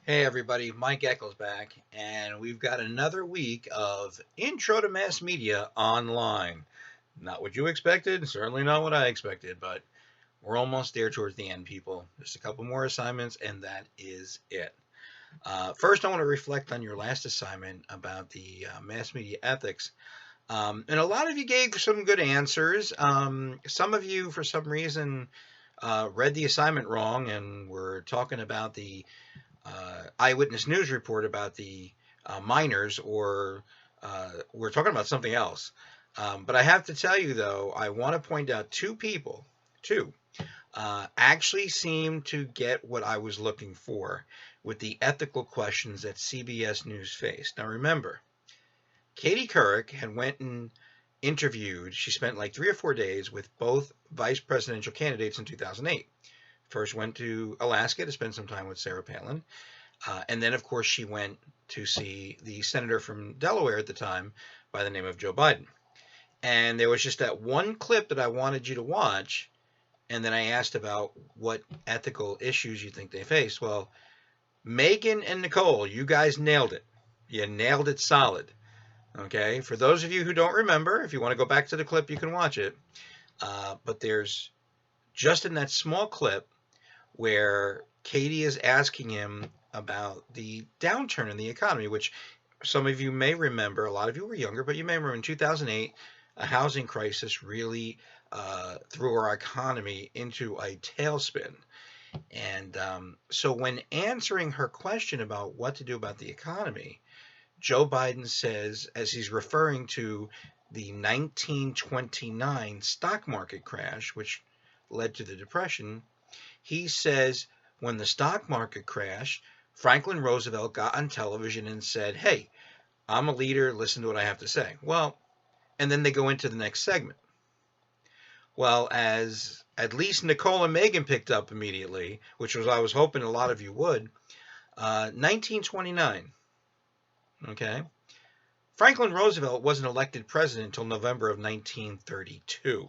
Hey everybody, Mike Eccles back, and we've got another week of Intro to Mass Media online. Not what you expected, certainly not what I expected, but we're almost there towards the end, people. Just a couple more assignments, and that is it. First, I want to reflect on your last assignment about the mass media ethics. And a lot of you gave some good answers. Some of you, for some reason, read the assignment wrong and were talking about the eyewitness news report about the miners, or we're talking about something else. But I have to tell you, though, I want to point out two people, two, actually seem to get what I was looking for with the ethical questions that CBS News faced. Now, remember, Katie Couric had went and interviewed. She spent like 3 or 4 days with both vice presidential candidates in 2008. First went to Alaska to spend some time with Sarah Palin. And then, of course, she went to see the senator from Delaware at the time by the name of Joe Biden. And there was just that one clip that I wanted you to watch. And then I asked about what ethical issues you think they face. Well, Megan and Nicole, you guys nailed it. You nailed it solid. Okay. For those of you who don't remember, if you want to go back to the clip, you can watch it. But there's just in that small clip where Katie is asking him about the downturn in the economy, which some of you may remember. A lot of you were younger, but you may remember in 2008, a housing crisis really threw our economy into a tailspin. And so, when answering her question about what to do about the economy, Joe Biden says, as he's referring to the 1929 stock market crash, which led to the Depression, he says when the stock market crashed, Franklin Roosevelt got on television and said, "Hey, I'm a leader. Listen to what I have to say." Well, and then they go into the next segment. Well, as at least Nicole and Megan picked up immediately, which was I was hoping a lot of you would, 1929. Okay, Franklin Roosevelt wasn't elected president until November of 1932,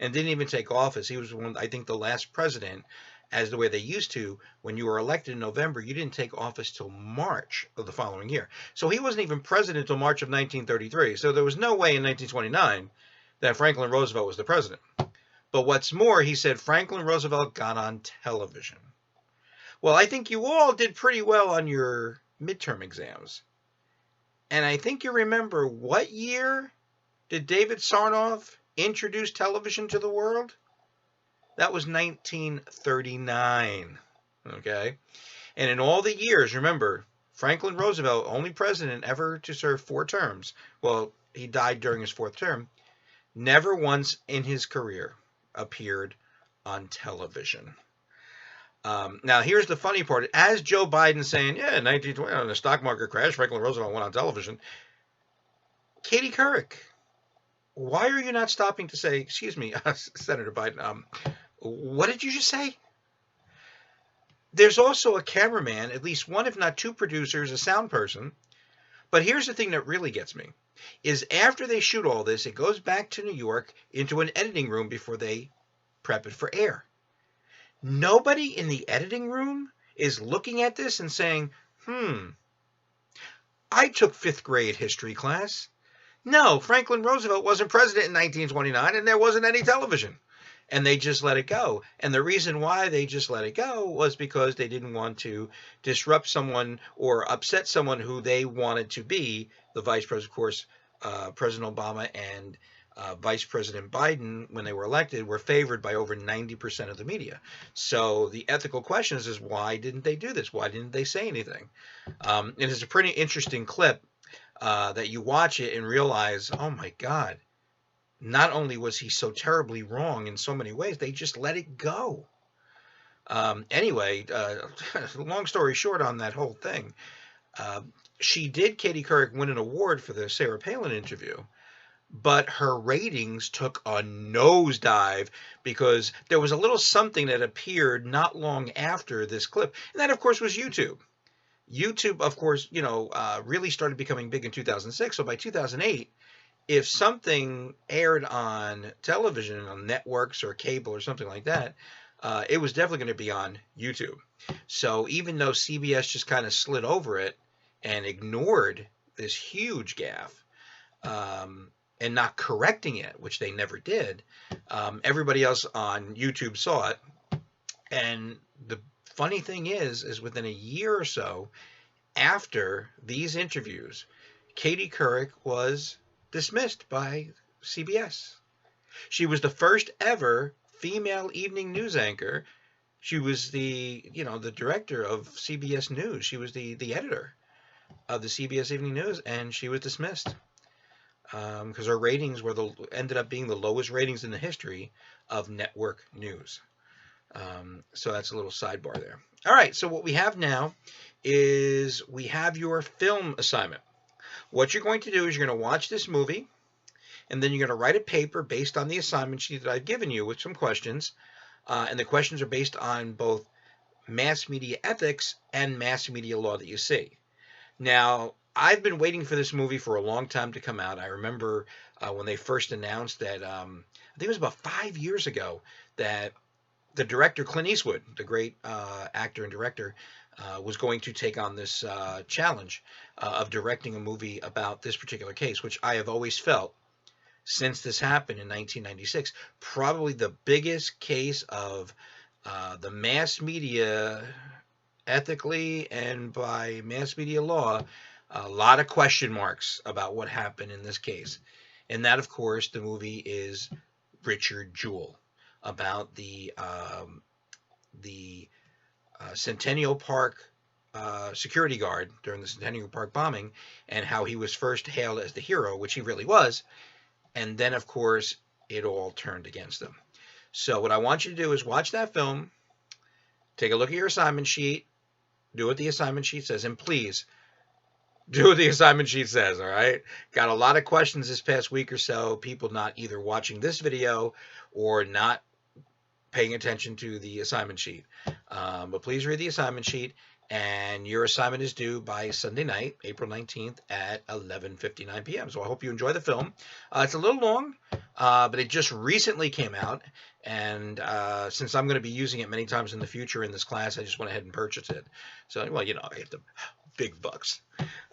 and didn't even take office. He was one, I think, the last president, as the way they used to. When you were elected in November, you didn't take office till March of the following year. So he wasn't even president until March of 1933. So there was no way in 1929 that Franklin Roosevelt was the president. But what's more, he said Franklin Roosevelt got on television. Well, I think you all did pretty well on your midterm exams. And I think you remember, what year did David Sarnoff introduce television to the world? That was 1939. Okay. And in all the years, remember, Franklin Roosevelt, only president ever to serve 4 terms. Well, he died during his 4th term. Never once in his career appeared on television. Now, here's the funny part. As Joe Biden saying, yeah, in 1920, on the stock market crash, Franklin Roosevelt went on television. Katie Couric, why are you not stopping to say, excuse me, Senator Biden, what did you just say? There's also a cameraman, at least one, if not two producers, a sound person. But here's the thing that really gets me, is after they shoot all this, it goes back to New York into an editing room before they prep it for air. Nobody in the editing room is looking at this and saying, I took 5th grade history class. No, Franklin Roosevelt wasn't president in 1929, and there wasn't any television. And they just let it go. And the reason why they just let it go was because they didn't want to disrupt someone or upset someone who they wanted to be the vice president. Of course, President Obama and Vice President Biden, when they were elected, were favored by over 90% of the media. So the ethical question is why didn't they do this? Why didn't they say anything? And it's a pretty interesting clip that you watch it and realize, oh my God, not only was he so terribly wrong in so many ways, they just let it go. Anyway, long story short on that whole thing, Katie Couric, win an award for the Sarah Palin interview, but her ratings took a nosedive because there was a little something that appeared not long after this clip, and that, of course, was YouTube. YouTube, of course, really started becoming big in 2006. So by 2008, if something aired on television, on networks or cable or something like that, it was definitely going to be on YouTube. So even though CBS just kind of slid over it and ignored this huge gaffe, and not correcting it, which they never did, everybody else on YouTube saw it. And the funny thing is within a year or so after these interviews, Katie Couric was dismissed by CBS. She was the first ever female evening news anchor. She was the director of CBS News. She was the editor of the CBS Evening News, and she was dismissed because her ratings ended up being the lowest ratings in the history of network news. So that's a little sidebar there. All right, so what we have now is we have your film assignment. What you're going to do is you're going to watch this movie, and then you're going to write a paper based on the assignment sheet that I've given you with some questions. And the questions are based on both mass media ethics and mass media law that you see. Now, I've been waiting for this movie for a long time to come out. I remember when they first announced that, I think it was about 5 years ago, that the director, Clint Eastwood, the great actor and director, was going to take on this challenge of directing a movie about this particular case, which I have always felt, since this happened in 1996, probably the biggest case of the mass media, ethically and by mass media law, a lot of question marks about what happened in this case. And that, of course, the movie is Richard Jewell, about the Centennial Park security guard during the Centennial Park bombing, and how he was first hailed as the hero, which he really was. And then, of course, it all turned against him. So what I want you to do is watch that film, take a look at your assignment sheet, do what the assignment sheet says, and please do what the assignment sheet says, all right? Got a lot of questions this past week or so, people not either watching this video or not paying attention to the assignment sheet. But please read the assignment sheet, and your assignment is due by Sunday night, April 19th at 11:59 p.m. So I hope you enjoy the film. It's a little long, but it just recently came out, and since I'm going to be using it many times in the future in this class, I just went ahead and purchased it. So, well, I get the big bucks.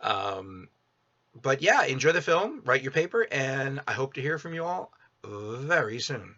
But yeah, enjoy the film, write your paper, and I hope to hear from you all very soon.